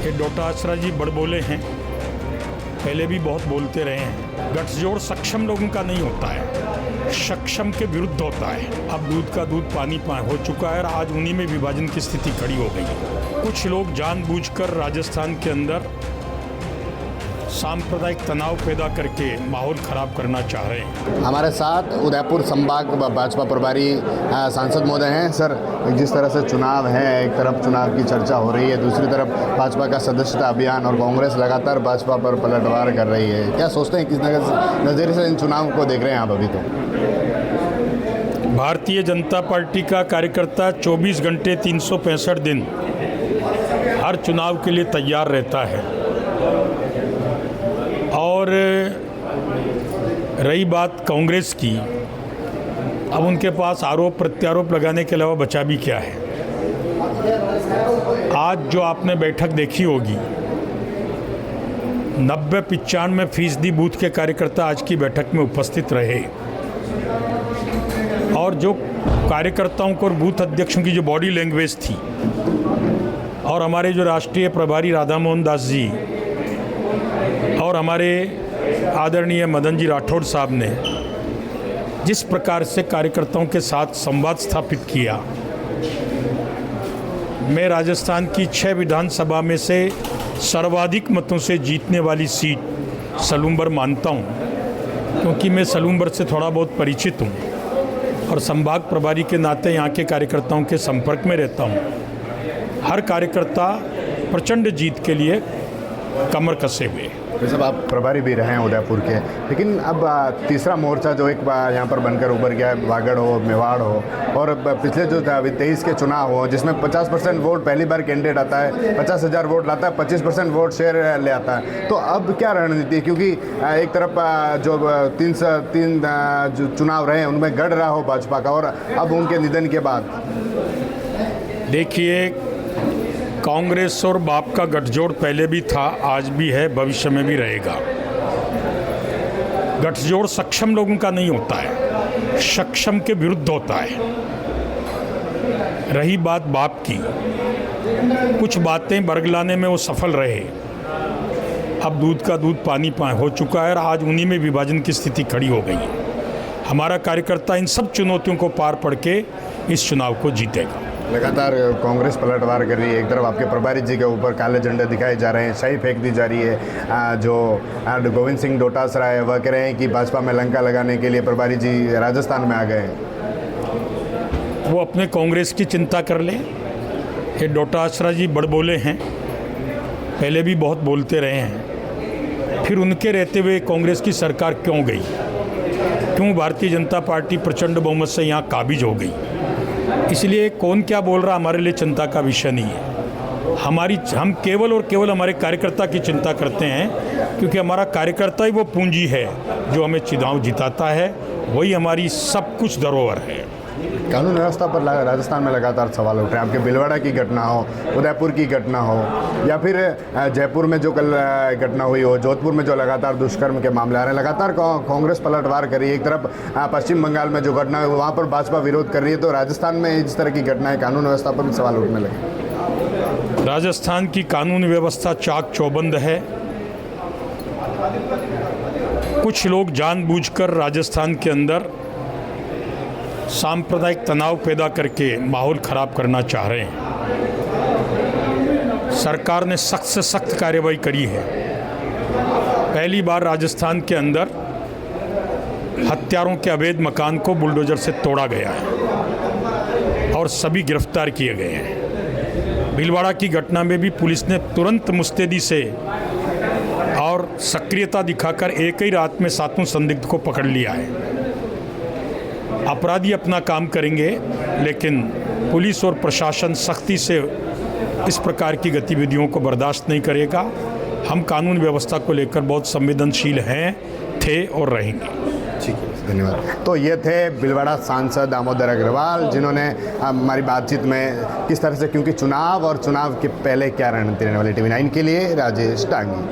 ये डोटासरा जी बड़बोले हैं, पहले भी बहुत बोलते रहे हैं। गठजोड़ सक्षम लोगों का नहीं होता है, सक्षम के विरुद्ध होता है। अब दूध का दूध पानी हो चुका है और आज उन्हीं में विभाजन की स्थिति खड़ी हो गई है। कुछ लोग जानबूझकर राजस्थान के अंदर सांप्रदायिक तनाव पैदा करके माहौल खराब करना चाह रहे हैं। हमारे साथ उदयपुर संभाग भाजपा प्रभारी सांसद महोदय हैं। सर, जिस तरह से चुनाव है, एक तरफ चुनाव की चर्चा हो रही है, दूसरी तरफ भाजपा का सदस्यता अभियान और कांग्रेस लगातार भाजपा पर पलटवार कर रही है। क्या सोचते हैं, किस नज़रिए से इन चुनाव को देख रहे हैं आप अभी? तो भारतीय जनता पार्टी का कार्यकर्ता 24 घंटे 365 दिन हर चुनाव के लिए तैयार रहता है। और रही बात कांग्रेस की, अब उनके पास आरोप प्रत्यारोप लगाने के अलावा बचा भी क्या है। आज जो आपने बैठक देखी होगी, 90-95% बूथ के कार्यकर्ता आज की बैठक में उपस्थित रहे। और जो कार्यकर्ताओं को और बूथ अध्यक्षों की जो बॉडी लैंग्वेज थी, और हमारे जो राष्ट्रीय प्रभारी राधा मोहन दास जी और हमारे आदरणीय मदन जी राठौड़ साहब ने जिस प्रकार से कार्यकर्ताओं के साथ संवाद स्थापित किया, मैं राजस्थान की 6 विधानसभा में से सर्वाधिक मतों से जीतने वाली सीट सलूम्बर मानता हूं, क्योंकि मैं सलूम्बर से थोड़ा बहुत परिचित हूं और संभाग प्रभारी के नाते यहाँ के कार्यकर्ताओं के संपर्क में रहता हूं। हर कार्यकर्ता प्रचंड जीत के लिए कमर कसे हुए। वैसे आप प्रभारी भी रहे हैं उदयपुर के, लेकिन अब तीसरा मोर्चा जो एक बार यहाँ पर बनकर उभर गया है, वागड़ हो, मेवाड़ हो, और पिछले जो 23 के चुनाव हो जिसमें 50% वोट पहली बार कैंडिडेट आता है, 50,000 वोट लाता है, 25% वोट शेयर ले आता है। तो अब क्या रणनीति है? क्योंकि एक तरफ जो 3 जो चुनाव रहे हैं उनमें गढ़ रहा हो भाजपा का, और अब उनके निधन के बाद देखिए, कांग्रेस और बाप का गठजोड़ पहले भी था, आज भी है, भविष्य में भी रहेगा। गठजोड़ सक्षम लोगों का नहीं होता है, सक्षम के विरुद्ध होता है। रही बात बाप की, कुछ बातें बरगलाने में वो सफल रहे। अब दूध का दूध पानी हो चुका है और आज उन्हीं में विभाजन की स्थिति खड़ी हो गई है। हमारा कार्यकर्ता इन सब चुनौतियों को पार पड़ के इस चुनाव को जीतेगा। लगातार कांग्रेस पलटवार कर रही है, एक तरफ आपके प्रभारी जी के ऊपर काले झंडे दिखाए जा रहे हैं, शाही फेंक दी जा रही है। जो गोविंद सिंह डोटासरा है वह कह रहे हैं कि भाजपा में लंका लगाने के लिए प्रभारी जी राजस्थान में आ गए हैं। वो अपने कांग्रेस की चिंता कर लें। ये डोटासरा जी बड़बोले हैं, पहले भी बहुत बोलते रहे हैं। फिर उनके रहते हुए कांग्रेस की सरकार क्यों गई, क्यों भारतीय जनता पार्टी प्रचंड बहुमत से यहाँ काबिज हो गई। इसलिए कौन क्या बोल रहा हमारे लिए चिंता का विषय नहीं है। हम केवल और केवल हमारे कार्यकर्ता की चिंता करते हैं, क्योंकि हमारा कार्यकर्ता ही वो पूंजी है जो हमें चुनाव जिताता है, वही हमारी सब कुछ धरोहर है। कानून व्यवस्था पर राजस्थान में लगातार सवाल उठ रहे हैं। आपके भीलवाड़ा की घटना हो, उदयपुर की घटना हो, या फिर जयपुर में जो कल घटना हुई हो, जोधपुर में जो लगातार दुष्कर्म के मामले आ रहे हैं, लगातार कांग्रेस पलटवार कर रही है। एक तरफ पश्चिम बंगाल में जो घटना है वहाँ पर भाजपा विरोध कर रही है, तो राजस्थान में इस तरह की घटनाएं कानून व्यवस्था पर भी सवाल उठने लगे। राजस्थान की कानून व्यवस्था चाक चौबंद है। कुछ लोग जानबूझकर राजस्थान के अंदर सांप्रदायिक तनाव पैदा करके माहौल खराब करना चाह रहे हैं। सरकार ने सख्त से सख्त कार्रवाई करी है। पहली बार राजस्थान के अंदर हत्यारों के अवैध मकान को बुलडोजर से तोड़ा गया है और सभी गिरफ्तार किए गए हैं। भीलवाड़ा की घटना में भी पुलिस ने तुरंत मुस्तैदी से और सक्रियता दिखाकर एक ही रात में 7 संदिग्ध को पकड़ लिया है। अपराधी अपना काम करेंगे, लेकिन पुलिस और प्रशासन सख्ती से इस प्रकार की गतिविधियों को बर्दाश्त नहीं करेगा। हम कानून व्यवस्था को लेकर बहुत संवेदनशील हैं, थे और रहेंगे। ठीक है, धन्यवाद। तो ये थे भीलवाड़ा सांसद दामोदर अग्रवाल, जिन्होंने हमारी बातचीत में किस तरह से, क्योंकि चुनाव और चुनाव के पहले क्या रणनीति रहने वाली, TV9 के लिए राजेश टांगी।